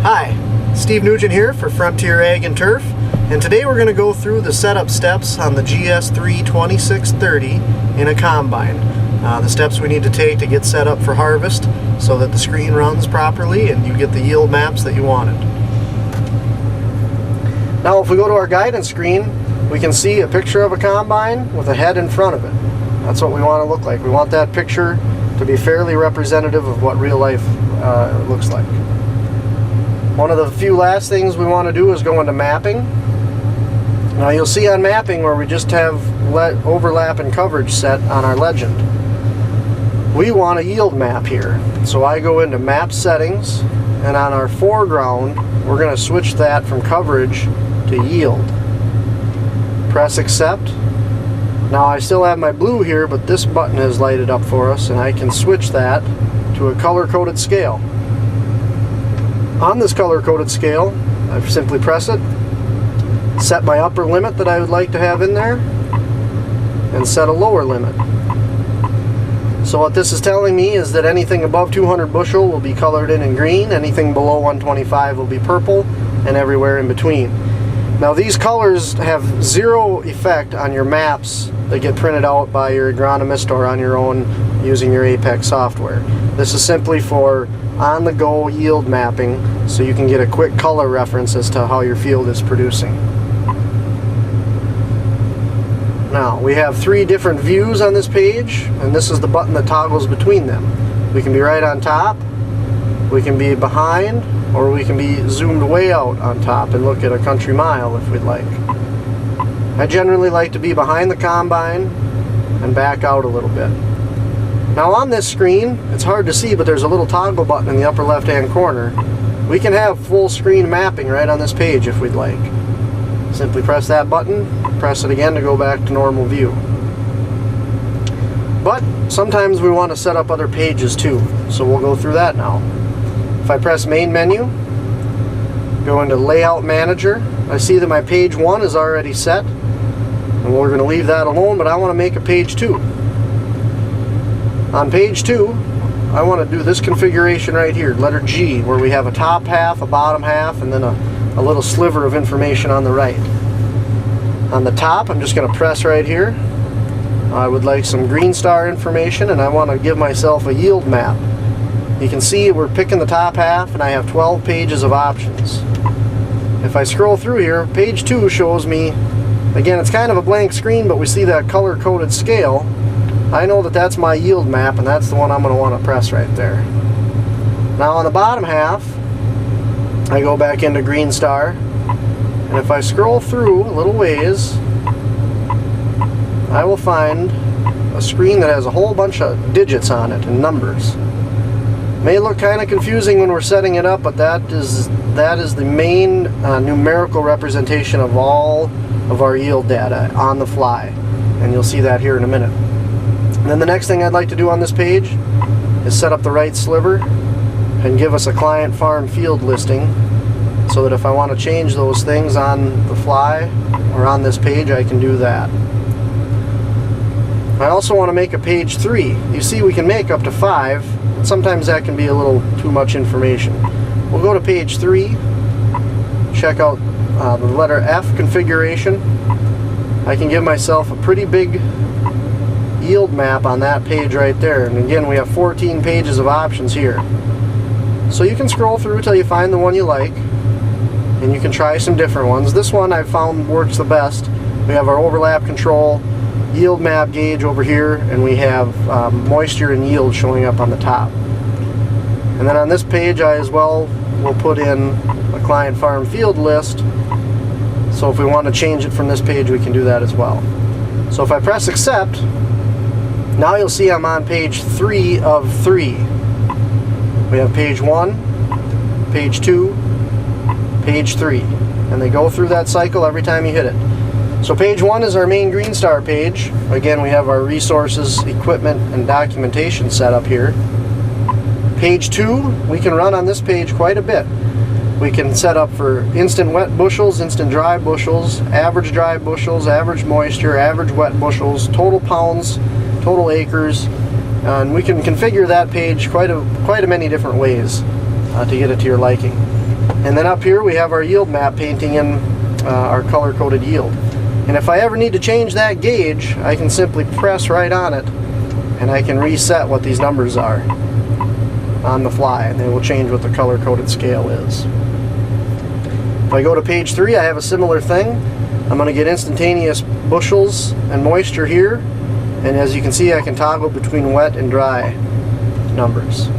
Hi, Steve Nugent here for Frontier Ag and Turf, and today we're going to go through the setup steps on the GS3 2630 in a combine. The steps we need to take to get set up for harvest so that the screen runs properly and you get the yield maps that you wanted. Now if we go to our guidance screen, we can see a picture of a combine with a head in front of it. That's what we want to look like. We want that picture to be fairly representative of what real life looks like. One of the few last things we want to do is go into mapping. Now you'll see on mapping where we just have overlap and coverage set on our legend. We want a yield map here. So I go into map settings, and on our foreground we're going to switch that from coverage to yield. Press accept. Now I still have my blue here, but this button is lighted up for us, and I can switch that to a color-coded scale. On this color-coded scale, I simply press it, set my upper limit that I would like to have in there, and set a lower limit. So what this is telling me is that anything above 200 bushel will be colored in green, anything below 125 will be purple, and everywhere in between. Now these colors have zero effect on your maps that get printed out by your agronomist or on your own using your Apex software. This is simply for on-the-go yield mapping, so you can get a quick color reference as to how your field is producing. Now we have three different views on this page, and this is the button that toggles between them. We can be right on top, we can be behind, or we can be zoomed way out on top and look at a country mile if we'd like. I generally like to be behind the combine and back out a little bit. Now on this screen, it's hard to see, but there's a little toggle button in the upper left hand corner. We can have full screen mapping right on this page if we'd like. Simply press that button, press it again to go back to normal view. But sometimes we want to set up other pages too, so we'll go through that now. If I press main menu, go into layout manager, I see that my page 1 is already set, and we're going to leave that alone, but I want to make a page 2. On page 2, I want to do this configuration right here, letter G, where we have a top half, a bottom half, and then a little sliver of information on the right. On the top, I'm just going to press right here. I would like some green star information, and I want to give myself a yield map. You can see we're picking the top half, and I have 12 pages of options. If I scroll through here, page 2 shows me, again, it's kind of a blank screen, but we see that color-coded scale. I know that that's my yield map, and that's the one I'm going to want to press right there. Now on the bottom half, I go back into green star, and if I scroll through a little ways, I will find a screen that has a whole bunch of digits on it and numbers. May look kind of confusing when we're setting it up, but that is the main numerical representation of all of our yield data on the fly, and you'll see that here in a minute. And then the next thing I'd like to do on this page is set up the right sliver and give us a client farm field listing, so that if I want to change those things on the fly or on this page, I can do that. I also want to make a page 3. You see we can make up to 5, but sometimes that can be a little too much information. We'll go to page 3, check out the letter F configuration. I can give myself a pretty big yield map on that page right there, and again we have 14 pages of options here. So you can scroll through till you find the one you like, and you can try some different ones. This one I've found works the best. We have our overlap control, yield map gauge over here, and we have moisture and yield showing up on the top. And then on this page I as well will put in a client farm field list, so if we want to change it from this page we can do that as well. So if I press accept, now you'll see I'm on page 3 of 3. We have page 1, page 2, page 3, and they go through that cycle every time you hit it. So page 1 is our main green star page. Again, we have our resources, equipment, and documentation set up here. Page 2, we can run on this page quite a bit. We can set up for instant wet bushels, instant dry bushels, average dry bushels, average moisture, average wet bushels, total pounds, total acres, and we can configure that page quite a many different ways to get it to your liking. And then up here we have our yield map painting in our color-coded yield. And if I ever need to change that gauge, I can simply press right on it and I can reset what these numbers are on the fly, and they will change what the color-coded scale is. If I go to page 3, I have a similar thing. I'm going to get instantaneous bushels and moisture here, and as you can see I can toggle between wet and dry numbers.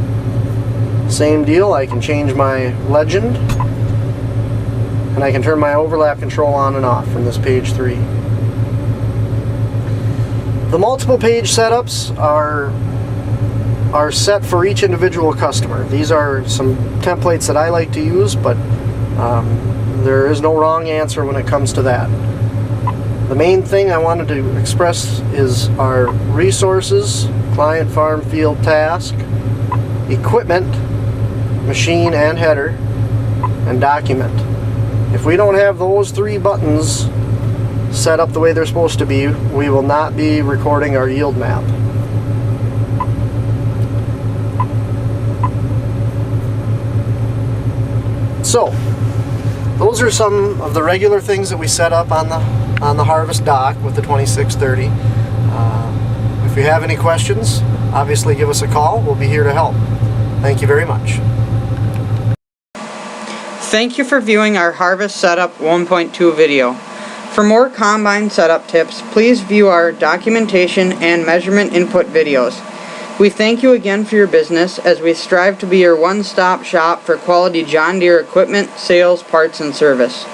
Same deal, I can change my legend, and I can turn my overlap control on and off from this page 3. The multiple page setups are set for each individual customer. These are some templates that I like to use, but there is no wrong answer when it comes to that. The main thing I wanted to express is our resources, client, farm, field, task, equipment, machine and header, and document. If we don't have those 3 buttons set up the way they're supposed to be, we will not be recording our yield map. So, those are some of the regular things that we set up on the harvest dock with the 2630. If you have any questions, obviously give us a call. We'll be here to help. Thank you very much. Thank you for viewing our Harvest Setup 1.2 video. For more combine setup tips, please view our documentation and measurement input videos. We thank you again for your business as we strive to be your one-stop shop for quality John Deere equipment, sales, parts, and service.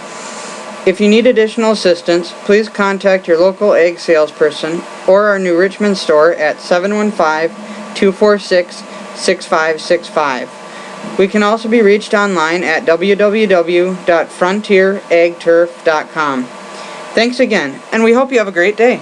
If you need additional assistance, please contact your local ag salesperson or our New Richmond store at 715-246-6565. We can also be reached online at www.frontieragturf.com. Thanks again, and we hope you have a great day.